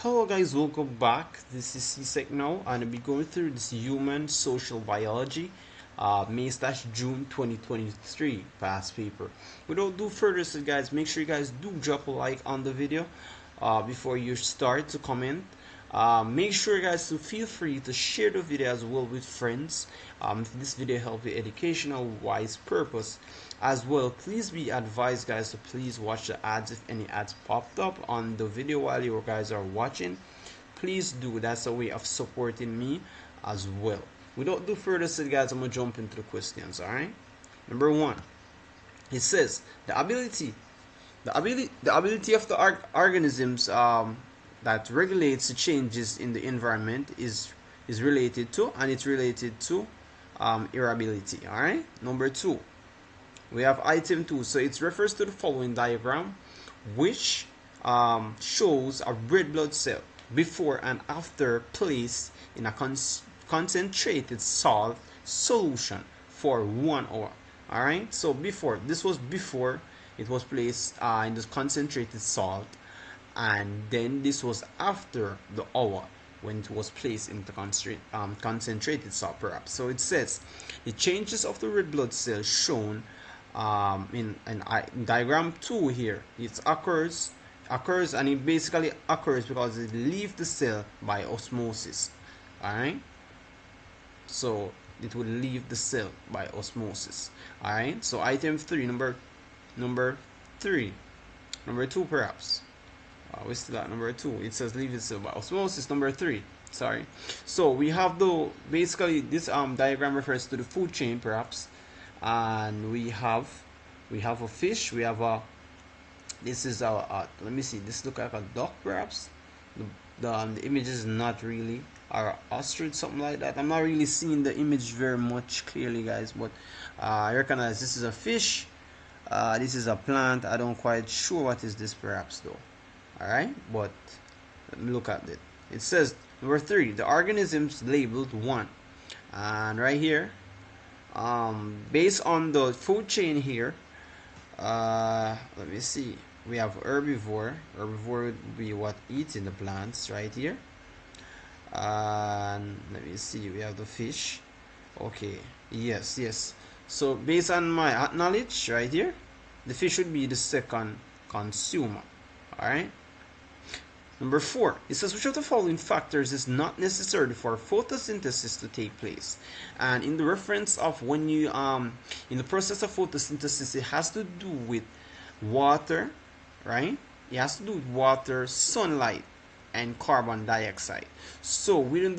Hello guys, welcome back. This is CSEC Now, and I'll be going through this human social biology May/June 2023 past paper. Without do further ado, guys, make sure you guys do drop a like on the video before you start to comment. Make sure guys to feel free to share the video as well with friends. If this video help with educational wise purpose as well, please be advised guys to please watch the ads. If any ads popped up on the video while you guys are watching, please do. That's a way of supporting me as well. Without do further ado, guys, I'm gonna jump into the questions. All right, number one, it says the ability of the organisms that regulates the changes in the environment is related to, and it's related to irritability. All right, number two, we have item 2. So it refers to the following diagram, which shows a red blood cell before and after placed in a concentrated salt solution for 1 hour. All right, so this was before it was placed in the concentrated salt, and then this was after the hour when it was placed in the concentrated salt, perhaps. So it says the changes of the red blood cell shown in diagram 2 here. It occurs and it basically occurs because it leaves the cell by osmosis. All right, so it will leave the cell by osmosis. All right, so item 3, number 3, number 2 perhaps. We still at number 2. It says leave the cell by osmosis. Number 3, sorry. So we have basically this diagram refers to the food chain perhaps, and we have a fish. We have a this is let me see, this look like a duck perhaps. The image is not really, or ostrich, something like that. I'm not really seeing the image very much clearly guys, but I recognize this is a fish. This is a plant. I don't quite sure what is this perhaps though. All right, but let me look at it. It says number 3, the organisms labeled 1, and right here, based on the food chain here, let me see, we have herbivore. Herbivore would be what eating the plants right here, and let me see, we have the fish. Okay, yes, so based on my knowledge right here, the fish would be the second consumer. All right, number 4, it says which of the following factors is not necessary for photosynthesis to take place? And in the reference of when you in the process of photosynthesis, it has to do with water, right? It has to do with water, sunlight, and carbon dioxide. So within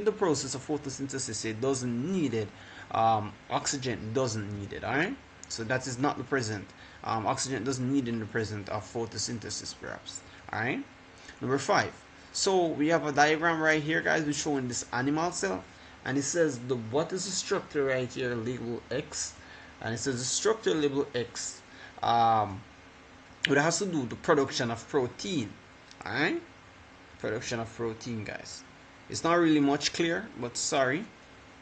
the process of photosynthesis, it doesn't need it. Oxygen doesn't need it. All right, so that is not the present. Oxygen doesn't need in the present of photosynthesis perhaps. All right, number 5, so we have a diagram right here guys, we're showing this animal cell, and it says what is the structure right here label X, and it says the structure label X it has to do with the production of protein. All right, production of protein guys. It's not really much clear, but sorry,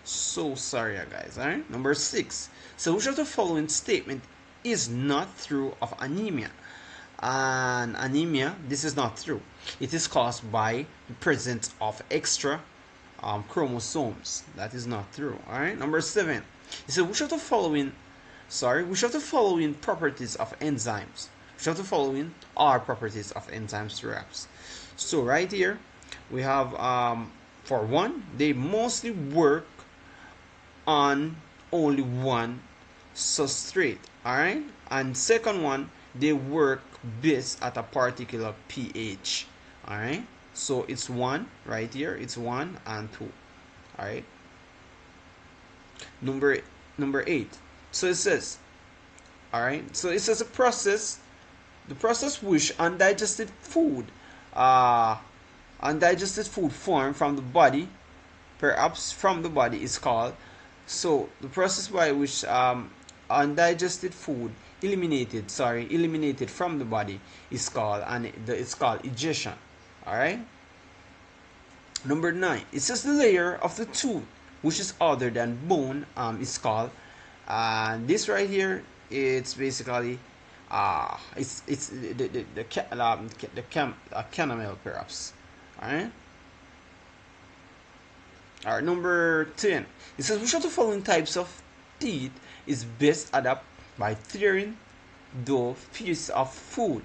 so sorry guys. All right, number 6, so which of the following statement is not true of anemia? And anemia, this is not true. It is caused by the presence of extra chromosomes. That is not true. All right, number 7, it says which of the following properties of enzymes, which of the following are properties of enzymes perhaps? So right here we have for 1, they mostly work on only one substrate. All right, and second one, they work best at a particular pH. All right, so it's 1 right here, it's 1 and 2. All right, number 8, so it says, all right, so it says the process which undigested food formed from the body, perhaps from the body, is called, so the process by which undigested food eliminated from the body is called, and it's called egestion. All right, number 9, it says the layer of the tooth which is other than bone is called, and this right here, it's basically it's the canamel perhaps. Alright? Alright, number 10. It says which of the following types of teeth is best adapted by tearing the piece of food.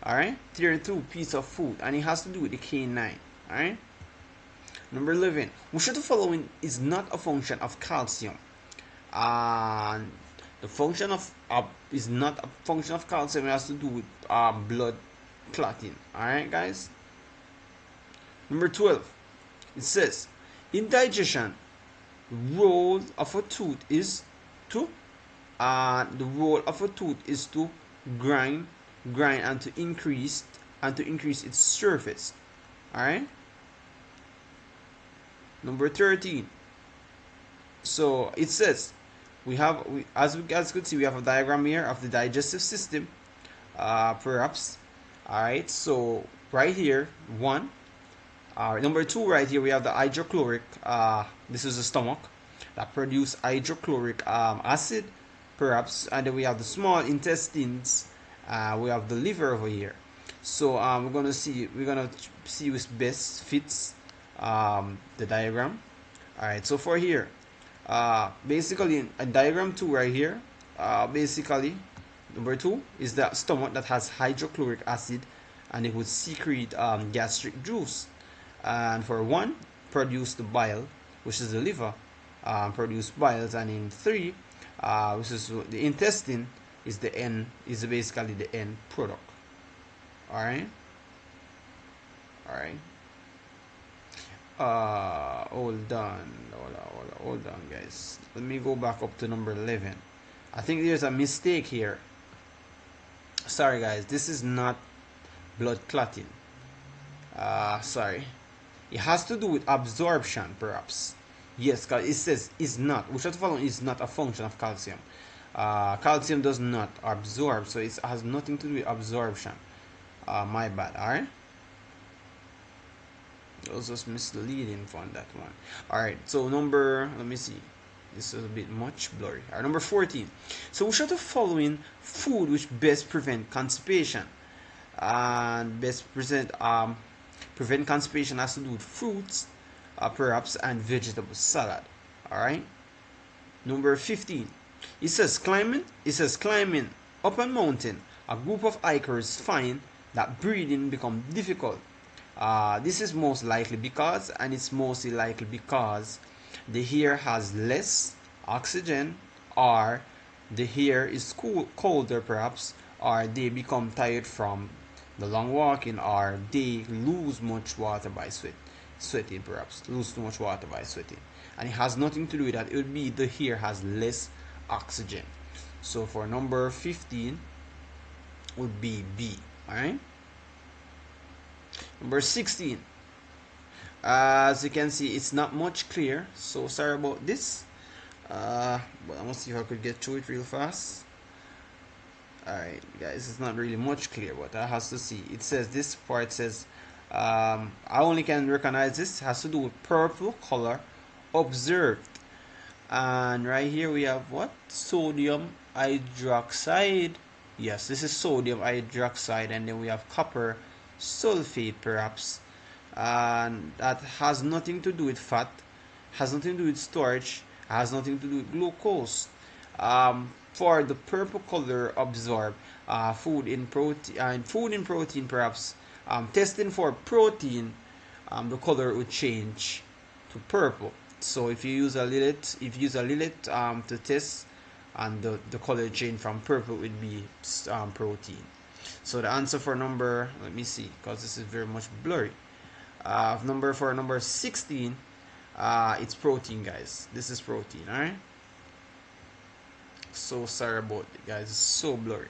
Alright? Tearing through piece of food. And it has to do with the canine. Alright? Number 11. Which of the following is not a function of calcium? And the function of is not a function of calcium. It has to do with blood clotting. Alright, guys? Number 12. It says, in digestion, the role of a tooth is to grind and to increase its surface. Alright? Number 13. So it says as you could see, we have a diagram here of the digestive system, perhaps. Alright, so right here, one. Number 2, right here we have the hydrochloric. This is the stomach that produce hydrochloric acid, perhaps, and then we have the small intestines. We have the liver over here. So we're gonna see which best fits the diagram. All right. So for here, basically in diagram 2 right here, basically number 2 is the stomach that has hydrochloric acid, and it would secrete gastric juice. And for 1, produce the bile, which is the liver, produce biles. And in 3, which is the intestine, is basically the end product. All right. Hold on, guys. Let me go back up to number 11. I think there's a mistake here. Sorry, guys. This is not blood clotting. Sorry. It has to do with absorption, perhaps. Yes, because it says is not. Which of the following is not a function of calcium? Calcium does not absorb, so it has nothing to do with absorption. My bad. All right. It was just misleading on that one. Alright, so let me see. This is a bit much blurry. Alright, number 14. So which of the following food which best prevent constipation? And best prevent constipation has to do with fruits, perhaps, and vegetable salad. Alright. Number 15. It says climbing up a mountain. A group of hikers find that breathing becomes difficult. This is most likely because, and it's mostly likely because, the air has less oxygen, or the air is colder, perhaps, or they become tired from the long walking, or they lose much water by sweating, perhaps lose too much water by sweating. And it has nothing to do with that. It would be the air has less oxygen. So for number 15 would be B. Alright. Number 16. As you can see, it's not much clear, so sorry about this. But I'm gonna see if I could get through it real fast. Alright, guys, it's not really much clear, but I have to see. It says, this part says, I only can recognize this. It has to do with purple color observed. And right here we have what? Sodium hydroxide. Yes, this is sodium hydroxide, and then we have copper sulfate, perhaps, and that has nothing to do with fat, has nothing to do with storage, has nothing to do with glucose. For the purple color absorb food in protein, perhaps, testing for protein, the color would change to purple. So if you use a lillet to test, and the color change from purple would be protein. So the answer for number, let me see, because this is very much blurry. Number 16, it's protein, guys. This is protein. All right. So sorry about it, guys. It's so blurry.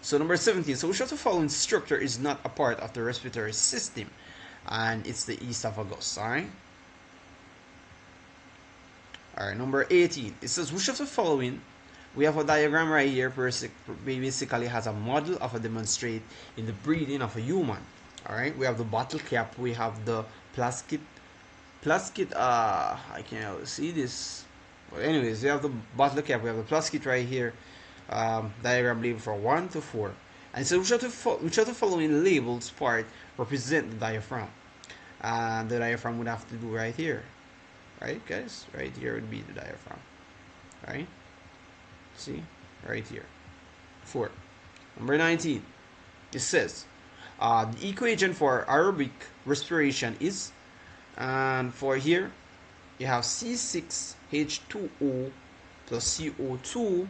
So number 17. So which of the following structure is not a part of the respiratory system? And it's the esophagus. All right. All right. Number 18. It says which of the following. We have a diagram right here. Basically has a model of a demonstrate in the breathing of a human. All right. We have the bottle cap. We have the plastic. I can't see this. But anyways, we have the bottle cap. We have the plastic right here. Diagram label for 1 to 4. And so which of the following labels part represent the diaphragm? and the diaphragm would have to do right here, right guys? Right here would be the diaphragm, right? See, right here. 4. Number 19, it says the equation for aerobic respiration is, and for here you have C6H2O plus CO2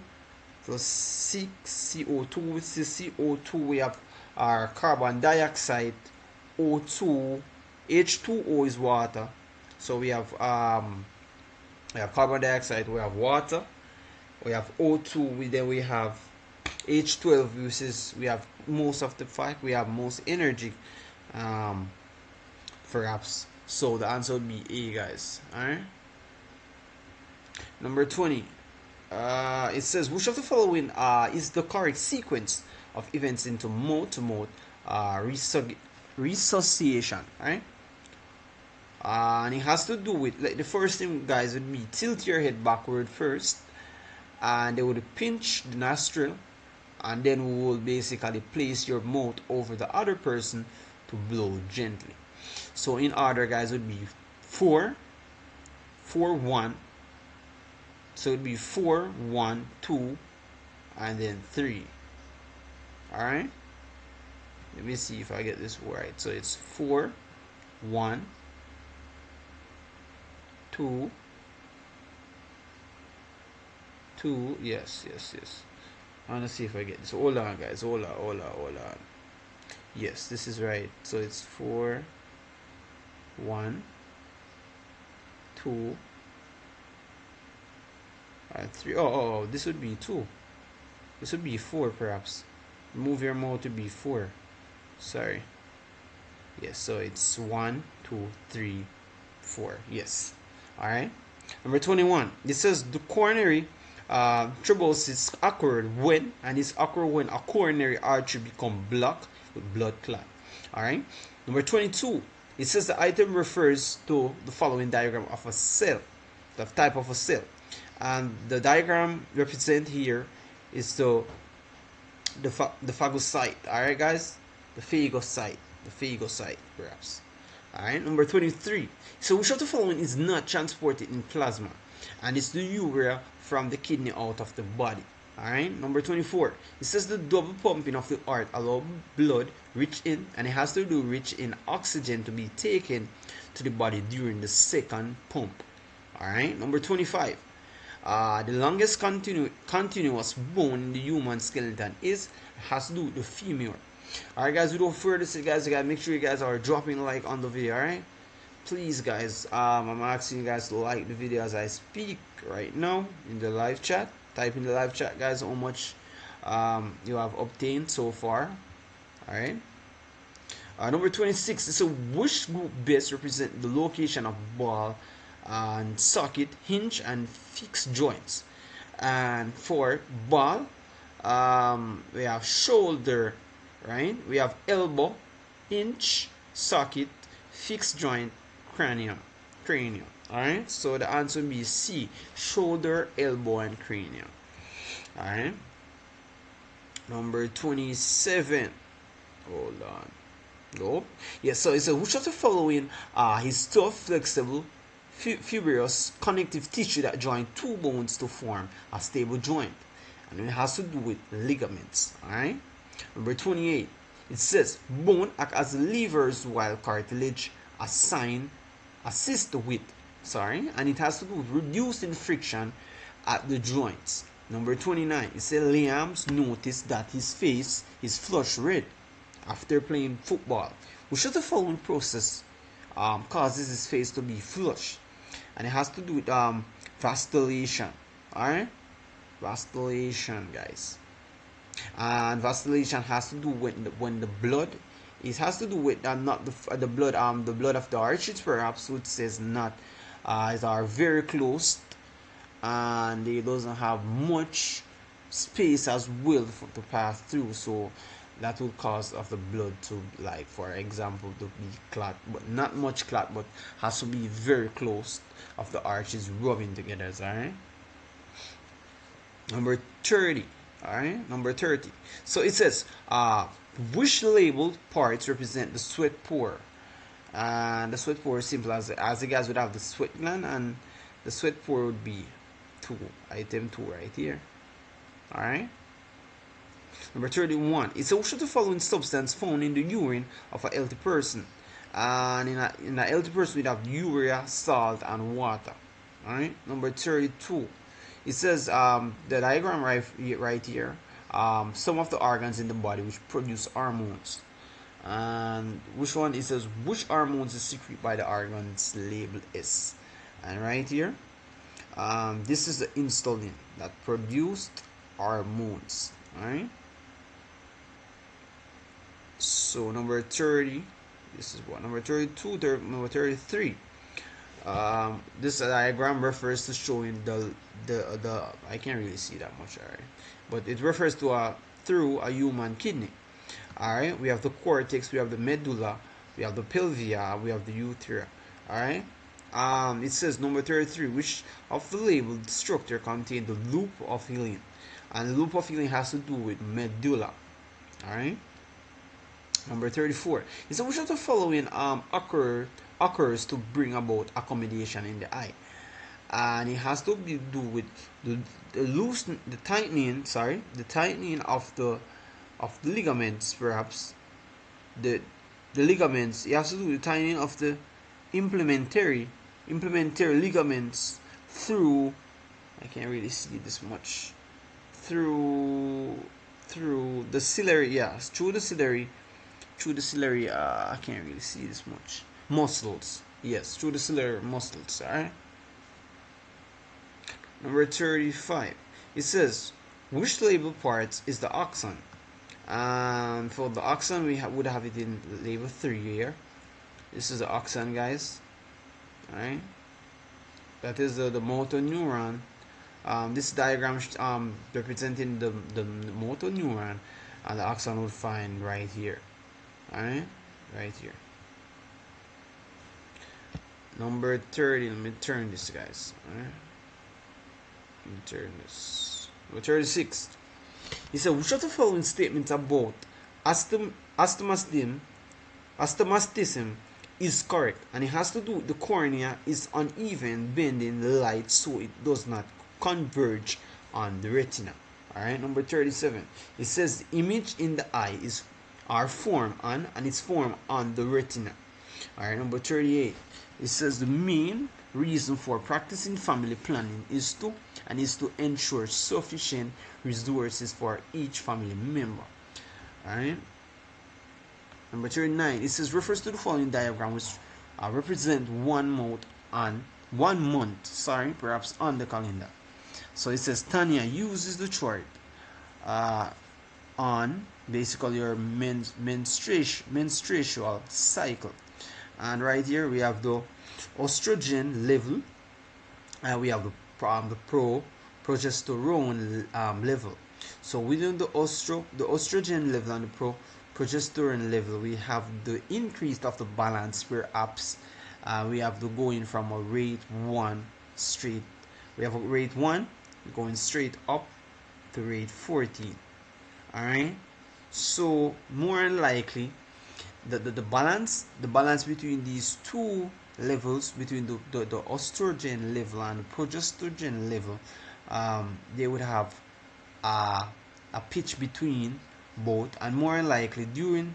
plus 6 CO2. With the CO2 we have our carbon dioxide, O2, H2O is water. So we have carbon dioxide, we have water, we have O2, then we have H12, which is we have most of the fact, we have most energy, perhaps. So the answer would be A, guys. Alright. Number 20. It says, which of the following is the correct sequence of events into mouth-to-mouth resuscitation? Right? And it has to do with, like, the first thing, guys, would be tilt your head backward first, and they would pinch the nostril, and then we will basically place your mouth over the other person to blow gently. So in order, guys, would be 4, 4, 1. So it would be 4, 1, 2, and then 3. Alright? Let me see if I get this right. So it's 4, 1, 2, 2. Yes. I want to see if I get this. Hold on, guys. Hold on. Yes, this is right. So it's 4, 1, 2, and 3. Oh, this would be 2. This would be 4, perhaps. Move your mouth to be 4. Sorry. Yes, so it's 1, 2, 3, 4. Yes. Alright. Number 21. This says the coronary thrombosis occurred when, and it's occurred when a coronary artery become blocked with blood clot. Alright. Number 22. It says the item refers to the following diagram of a cell, the type of a cell. And the diagram represent here is the phagocyte. Alright, guys? The phagocyte, perhaps. Alright, number 23. So which of the following is not transported in plasma? And it's the urea from the kidney out of the body. Alright, number 24. It says the double pumping of the heart allows blood rich in, and it has to do rich in oxygen to be taken to the body during the second pump. Alright, number 25. The longest continuous bone in the human skeleton has to do with the femur. Alright, guys, without further ado, guys, you gotta make sure you guys are dropping a like on the video. Alright, please, guys, I'm asking you guys to like the video as I speak right now in the live chat. Type in the live chat, guys, how much you have obtained so far. Alright, number 26. So which group best represent the location of ball and socket, hinge, and fixed joints? And for ball, we have shoulder, right? We have elbow, hinge, socket, fixed joint, cranium. Alright, so the answer will be C, shoulder, elbow, and cranium. Alright, number 27. Hold on. Nope. Yes, so it's a which of the following is tough, flexible, fibrous connective tissue that join two bones to form a stable joint, and it has to do with ligaments. Alright, number 28. It says bone act as levers while cartilage assist with, and it has to do with reducing friction at the joints. Number 29. It says Liam's noticed that his face is flush red after playing football. Which of the following process causes his face to be flush? And it has to do with vasodilation. Alright, vasodilation, guys. And vasodilation has to do with when the blood, it has to do with not the blood the blood of the arteries, perhaps, which says not are very close, and it doesn't have much space as well to pass through, so that will cause of the blood to, like, for example, to be clot, but not much clot, but has to be very close of the arches rubbing together. Alright, number 30. Alright, number 30. So it says which labeled parts represent the sweat pore? And the sweat pore is simple as the guys would have the sweat gland, and the sweat pore would be 2, item 2 right here. Alright. Number 31. It's a which of the following substance found in the urine of a healthy person. And in a healthy person, we have urea, salt, and water. Alright. Number 32. It says the diagram right here. Some of the organs in the body which produce hormones. And which one? It says which hormones is secreted by the organs, label S. And right here, this is the insulin that produced hormones. Alright. So number 30, this is what number 32, number 33. This diagram refers to showing the I can't really see that much, alright, but it refers to through a human kidney. Alright, we have the cortex, we have the medulla, we have the pelvia, we have the urethra. Alright. It says number 33, which of the labeled structure contain the loop of healing, and the loop of healing has to do with medulla. Alright. Number 34 is which of the following occurs to bring about accommodation in the eye, and it has to do with the tightening of the ligaments, perhaps the ligaments. It has to do with the tightening of the implementary ligaments through, I can't really see this much, through the ciliary, yes, through the ciliary, I can't really see this much, muscles, yes, through the ciliary muscles. Alright. Number 35, it says which label part is the axon, and for the axon we would have it in label 3 here. This is the axon, guys. Alright, that is the motor neuron. This diagram representing the motor neuron, and the axon would find right here. Alright, right here. Number 30, let me turn this, guys. Alright, let me turn this. Number 36. He said, which of the following statements about astigmatism is correct? And it has to do with the cornea is uneven bending the light so it does not converge on the retina. Alright, number 37. It says the image in the eye are formed on, and it's formed on the retina. Alright, number 38. It says the main reason for practicing family planning is to ensure sufficient resources for each family member. Alright. Number 39. It says refers to the following diagram which represent 1 month, perhaps on the calendar. So it says Tanya uses the chart on basically your menstrual cycle, and right here we have the estrogen level, and we have the progesterone level. So within the estrogen level and the progesterone level, we have the increase of the balance. Perhaps we have the going from a rate 1 straight. We have a rate 1 going straight up to rate 14. Alright, so more than likely the balance between these two levels, between the estrogen level and the progesterone level, they would have a pitch between both, and more than likely during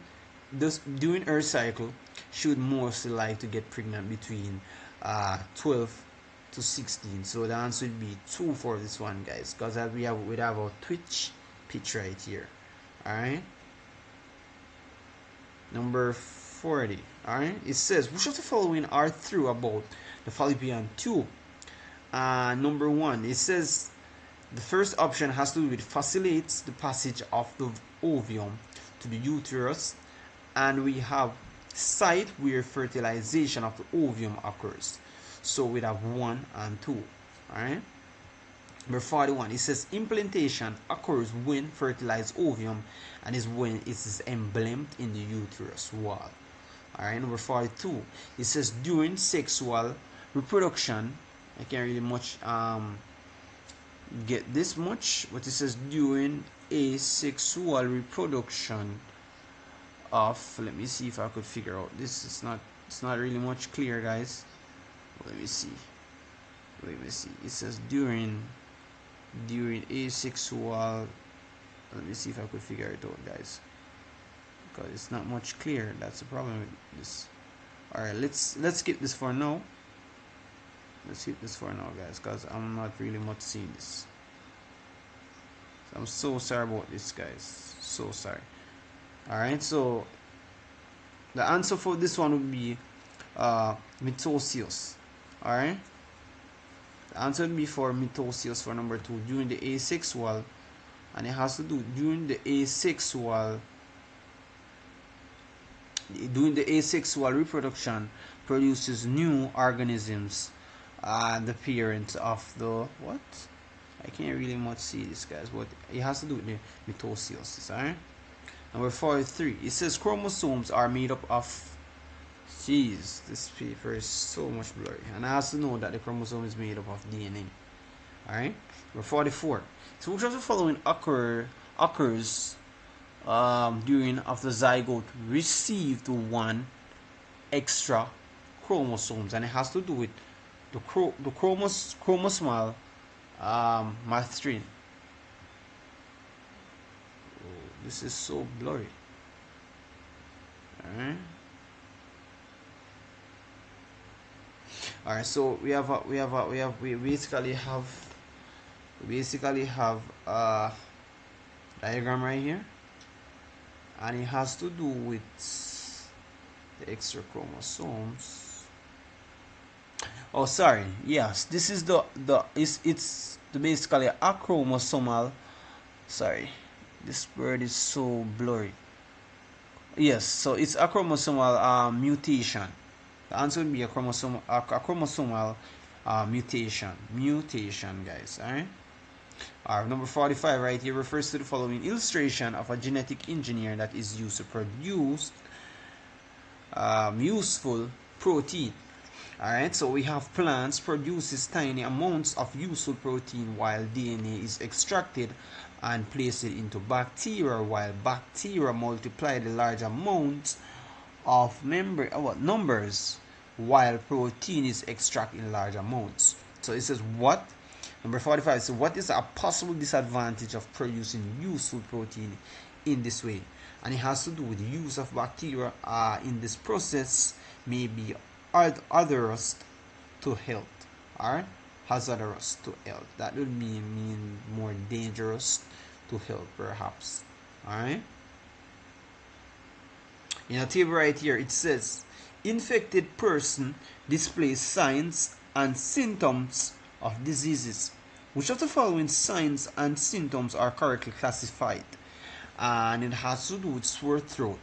her cycle she would mostly like to get pregnant between 12 to 16. So the answer would be 2 for this one, guys, because we'd have a twitch pitch right here. Alright, number 40. Alright, it says which of the following are true about the fallopian tube? Number 1, it says the first option has to do with facilitates the passage of the ovum to the uterus, and we have site where fertilization of the ovum occurs. So we'd have 1 and 2. Alright. Number 41, it says implantation occurs when fertilized ovum and is when it is emblemed in the uterus wall. Alright, number 42, it says during sexual reproduction. I can't really much get this much, but it says during asexual reproduction of, let me see if I could figure out, this is not It's not really much clear, guys. Let me see. It says during asexual. Let me see if I could figure it out, guys, because it's not much clear. That's the problem with this. All right, let's skip this for now. Let's skip this for now, guys, because I'm not really much seeing this. So I'm so sorry about this, guys. So sorry. All right, so the answer for this one would be mitosis. All right, the answer would be for mitosis for number 2 during the asexual, and it has to do during the asexual reproduction produces new organisms, the parent of the what? I can't really much see this, guys, but it has to do with the mitosis. Alright. Number 43. It says chromosomes are made up of. Jeez, this paper is so much blurry, and I have to know that the chromosome is made up of DNA. Alright. Number 44. So which of the following occurs during after zygote received one extra chromosomes, and it has to do with the chromosomal matrix. Oh, this is so blurry. Alright, so we basically have a diagram right here, and it has to do with the extra chromosomes. Oh, sorry. Yes, this is it's basically a chromosomal. Sorry, this word is so blurry. Yes, so it's a chromosomal mutation. The answer would be a chromosomal mutation, guys. Alright, number 45 right here refers to the following illustration of a genetic engineer that is used to produce useful protein. Alright, so we have plants produces tiny amounts of useful protein, while DNA is extracted and placed into bacteria, while bacteria multiply the large amounts of numbers, while protein is extracted in large amounts. So it says what? Number 45. So what is a possible disadvantage of producing useful protein in this way? And it has to do with the use of bacteria in this process may be hazardous to health. Alright? Hazardous to health. That would mean more dangerous to health, perhaps. Alright? In a table right here, it says infected person displays signs and symptoms of diseases. Which of the following signs and symptoms are correctly classified? And it has to do with sore throat.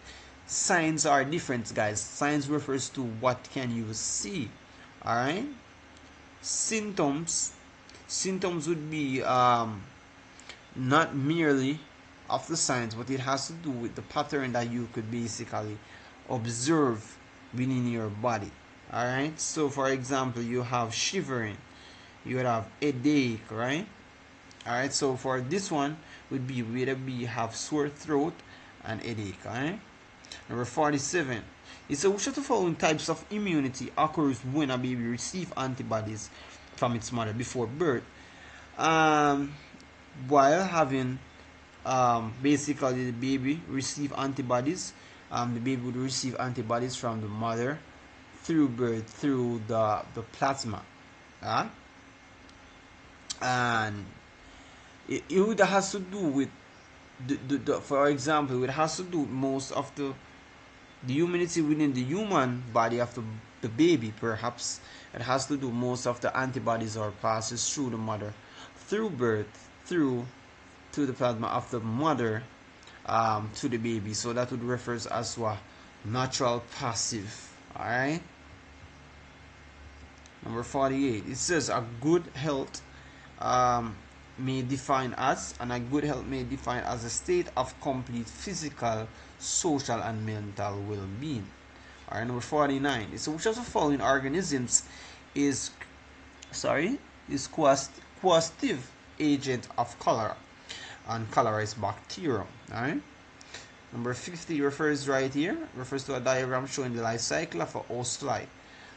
Signs are different, guys. Signs refers to what can you see. Alright? Symptoms would be not merely of the signs, but it has to do with the pattern that you could basically observe within your body. Alright? So for example, you have shivering, you would have headache, right? Alright, so for this one would be whether we have sore throat and headache. Alright? Number 47. It says which of the following types of immunity occurs when a baby receives antibodies from its mother before birth? While having basically the baby receive antibodies, the baby would receive antibodies from the mother through birth, through the plasma. And it has to do with for example, it has to do most of the immunity within the human body of the baby. Perhaps it has to do most of the antibodies or passes through the mother, through birth, through to the plasma of the mother to the baby. So that would refer as a natural passive. Alright. Number 48. It says a good health may define as, and a good health may define as a state of complete physical, social, and mental well-being. Alright, number 49. So which of the following organisms is causative agent of cholera? And cholera is bacterium. Alright. Number 50 refers right here, refers to a diagram showing the life cycle of a housefly.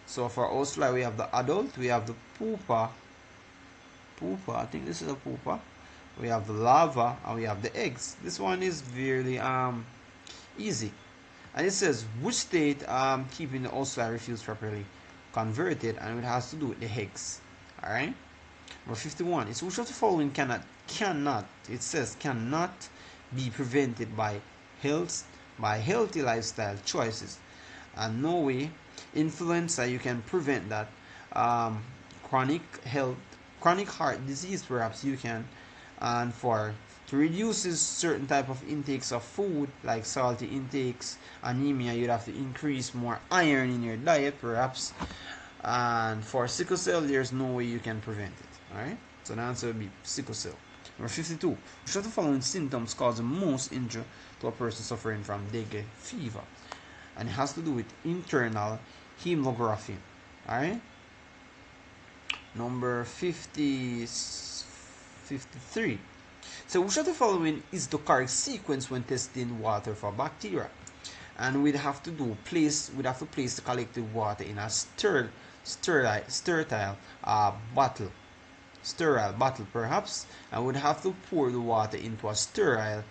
So for housefly, we have the adult, we have the pupa, I think this is a pupa, we have the larva, and we have the eggs. This one is really easy. And it says which state keeping the housefly refuse properly converted, and it has to do with the eggs. Alright? Number 51, it's which of the following cannot, it says cannot be prevented by healthy lifestyle choices. And no way influenza, you can prevent that. Chronic heart disease, perhaps you can. And for to reduce certain type of intakes of food like salty intakes, anemia, you'd have to increase more iron in your diet perhaps. And for sickle cell, there's no way you can prevent it. Alright, so the answer would be sickle cell. Number 52, which of the following symptoms cause the most injury to a person suffering from dengue fever? And it has to do with internal hemoglobin. Alright, number 53, so which of the following is the correct sequence when testing water for bacteria? And we'd have to place the collected water in a sterile bottle perhaps, and would have to pour the water into a sterile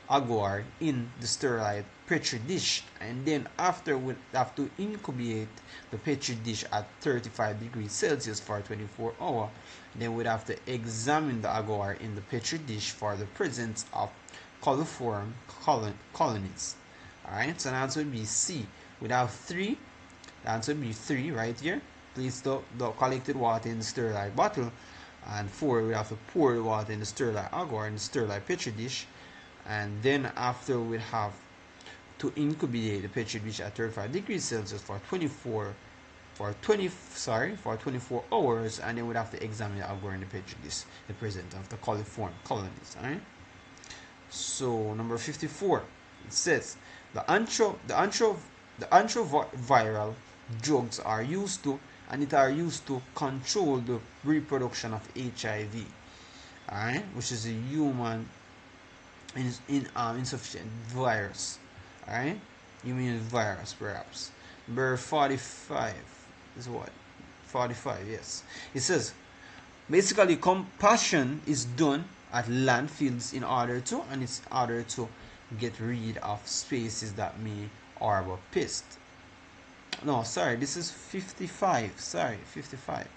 agar in the sterile petri dish, and then after we'd have to incubate the petri dish at 35 degrees Celsius for 24 hours. Then we'd have to examine the agar in the petri dish for the presence of coliform colonies. Alright, so the answer would be C. We'd have 3. The answer would be 3 right here. Place the collected water in the sterile bottle. And 4, we have to pour the water in the sterile agar in the sterile petri dish. And then after we'd have to incubate the petri dish at 35 degrees Celsius for 24 hours, and then we'd have to examine the agar in the petri dish, the presence of the coliform colonies. Alright. So number 54, it says the antiviral drugs are used to control the reproduction of HIV, alright, which is a human insufficient virus, alright, human virus perhaps. Number 45 is what? 45, yes. It says basically compassion is done at landfills in order to get rid of species that may harbor pests. No, sorry, this is 55. Sorry, 55.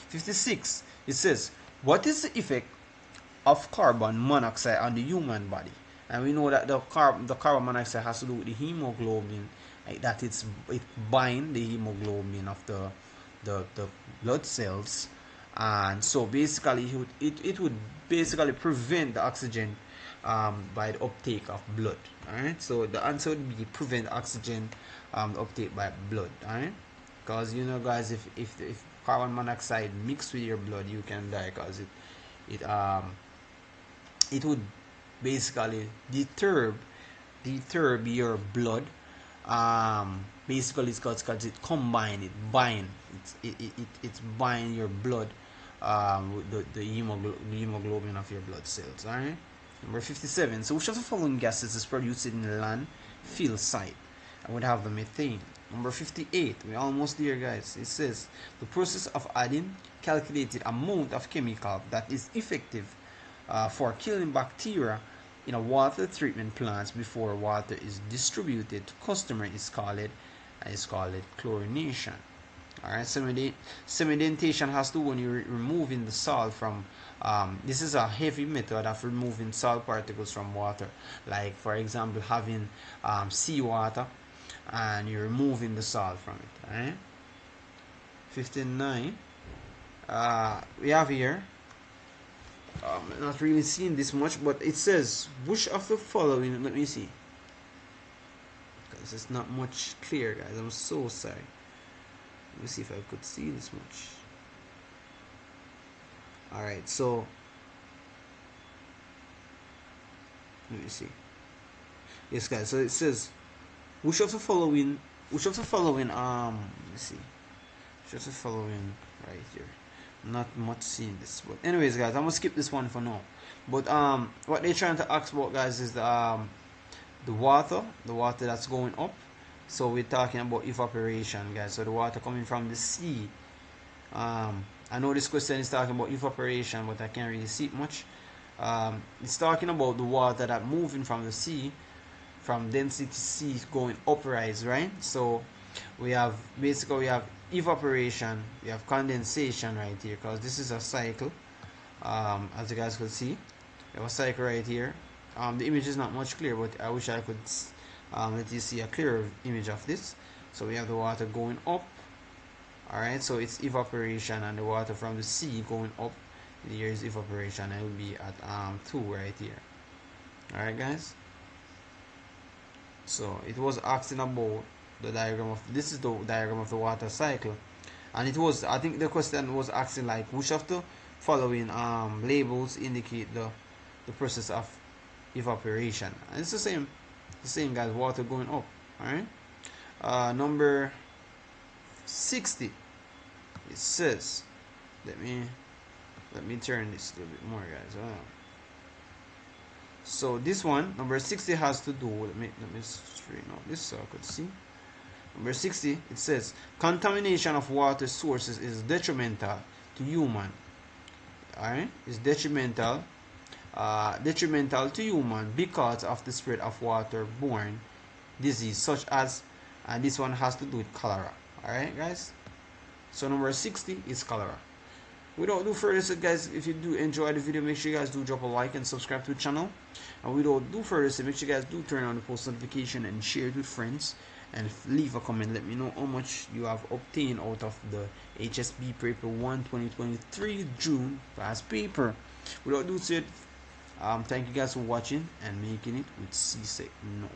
56. It says, what is the effect of carbon monoxide on the human body? And we know that the carbon monoxide has to do with the hemoglobin, like that it binds the hemoglobin of the blood cells, and so basically it would basically prevent the oxygen by the uptake of blood. Alright, so the answer would be prevent oxygen uptake by blood. Alright, because you know guys, if carbon monoxide mixed with your blood, you can die, because it would basically disturb your blood. Basically it's because it bind your blood with the hemoglobin of your blood cells. Alright. Number 57. So which of the following gases is produced in the landfill site? I would have the methane. Number 58. We're almost there, guys. It says the process of adding calculated amount of chemical that is effective for killing bacteria in a water treatment plant before water is distributed to customer is called chlorination. Alright, sedimentation has to do when you're removing the salt from this is a heavy method of removing salt particles from water, like for example having seawater, and you're removing the salt from it. Alright, 59. We have here not really seeing this much, but it says which of the following, let me see, because it's not much clear, guys, I'm so sorry. Let me see if I could see this much. Alright, so let me see. Yes, guys, so it says which of the following let me see, which of the following right here. Not much seeing this, but anyways guys, I'm gonna skip this one for now. But what they're trying to ask about, guys, is the the water that's going up. So we're talking about evaporation, guys. So the water coming from the sea. I know this question is talking about evaporation, but I can't really see it much. It's talking about the water that moving from the sea, from density C going uprise, right? So we have basically we have evaporation, we have condensation right here, because this is a cycle. As you guys could see, we have a cycle right here. The image is not much clear, but I wish I could let you see a clearer image of this. So we have the water going up. Alright, so it's evaporation, and the water from the sea going up. Here is evaporation, and it will be at 2 right here. Alright, guys. So it was asking about the diagram of, this is the diagram of the water cycle, and it was, I think the question was asking like which of the following labels indicate the process of evaporation. And it's the same guys, water going up. Alright, number 60, it says, let me turn this a little bit more, guys. So this one, number 60, has to do, let me straighten out this so I could see. Number 60, it says, contamination of water sources is detrimental to human. Alright, it's detrimental to human because of the spread of waterborne disease such as, and this one has to do with cholera. Alright, guys. So number 60 is cholera. Without do further, so guys, if you do enjoy the video, make sure you guys do drop a like and subscribe to the channel. And without do further, so make sure you guys do turn on the post notification and share it with friends, and leave a comment. Let me know how much you have obtained out of the HSB Paper 1 2023 June past paper. Without do said, thank you guys for watching and making it with CSEC NOW.